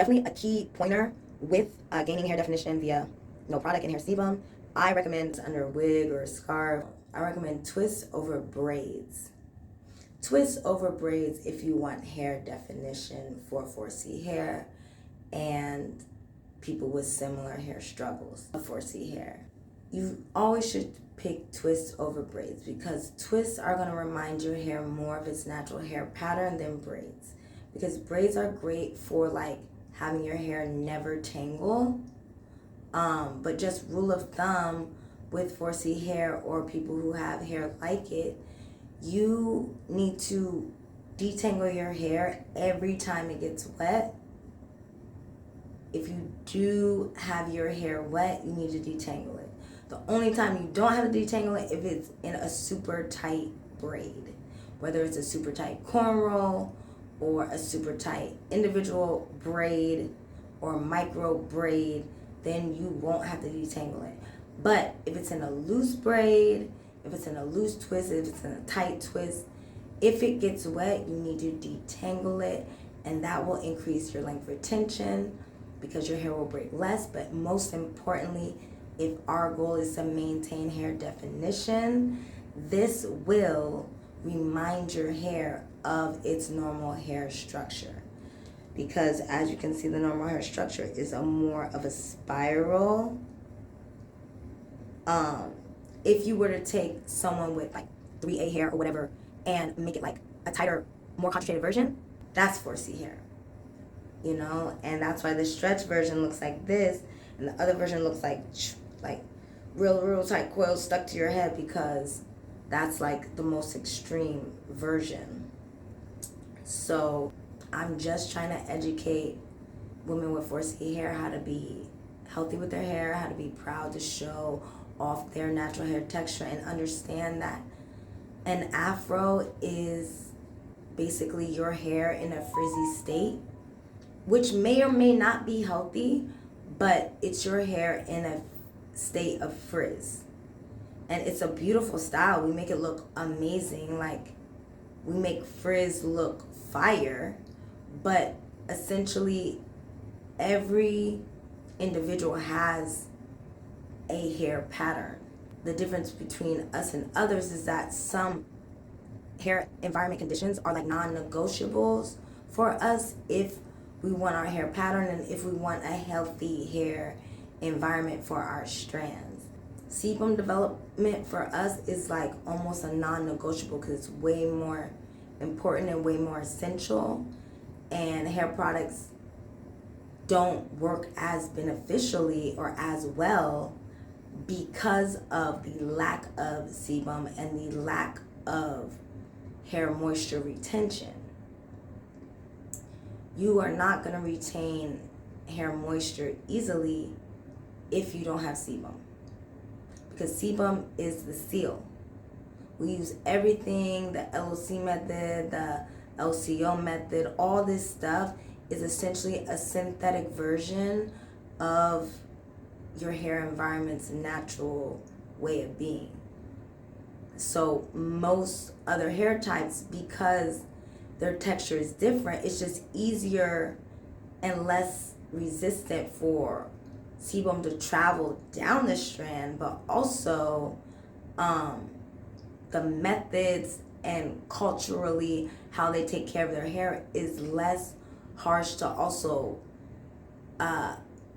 Definitely a key pointer with gaining hair definition via no product and hair sebum. I recommend under a wig or a scarf. I recommend twists over braids. Twists over braids if you want hair definition for 4C hair and people with similar hair struggles of 4C hair. You always should pick twists over braids because twists are going to remind your hair more of its natural hair pattern than braids. Because braids are great for like having your hair never tangle. But just rule of thumb with 4C hair or people who have hair like it, you need to detangle your hair every time it gets wet. If you do have your hair wet, you need to detangle it. The only time you don't have to detangle it if it's in a super tight braid, whether it's a super tight cornrow or a super tight individual braid or micro braid, then you won't have to detangle it. But if it's in a loose braid, if it's in a loose twist, if it's in a tight twist, if it gets wet, you need to detangle it, and that will increase your length retention because your hair will break less. But most importantly, if our goal is to maintain hair definition, this will remind your hair of its normal hair structure. Because as you can see, the normal hair structure is a more of a spiral. If you were to take someone with like 3A hair or whatever and make it like a tighter, more concentrated version, that's 4C hair. You know, and that's why the stretch version looks like this and the other version looks like real tight coils stuck to your head, because that's like the most extreme version. So I'm just trying to educate women with 4C hair how to be healthy with their hair, how to be proud to show off their natural hair texture, and understand that an afro is basically your hair in a frizzy state, which may or may not be healthy, but it's your hair in a state of frizz. And it's a beautiful style. We make it look amazing. Like, we make frizz look fire, but essentially every individual has a hair pattern. The difference between us and others is that some hair environment conditions are like non-negotiables for us if we want our hair pattern and if we want a healthy hair environment for our strands. Sebum development for us is like almost a non-negotiable because it's way more important and way more essential, and hair products don't work as beneficially or as well because of the lack of sebum and the lack of hair moisture retention. You are not going to retain hair moisture easily if you don't have sebum, because sebum is the seal. We use everything, the LOC method, the LCO method, all this stuff is essentially a synthetic version of your hair environment's natural way of being. So most other hair types, because their texture is different, it's just easier and less resistant for sebum to travel down the strand, but also the methods and culturally how they take care of their hair is less harsh to also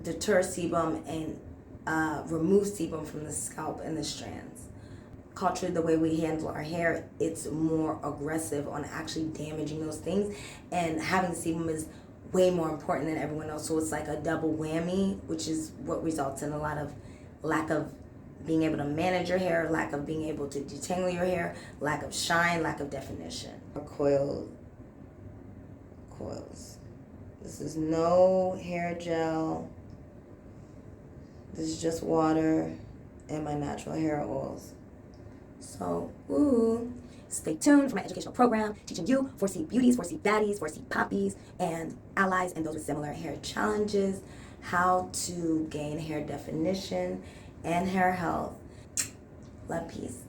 deter sebum and remove sebum from the scalp and the strands. Culturally, the way we handle our hair, it's more aggressive on actually damaging those things, and having sebum is way more important than everyone else. So it's like a double whammy, which is what results in a lot of lack of being able to manage your hair, lack of being able to detangle your hair, lack of shine, lack of definition. Coils. This is no hair gel. This is just water and my natural hair oils. So, stay tuned for my educational program teaching you 4C beauties, 4C baddies, 4C poppies, and allies, and those with similar hair challenges, how to gain hair definition and hair health. Love, peace.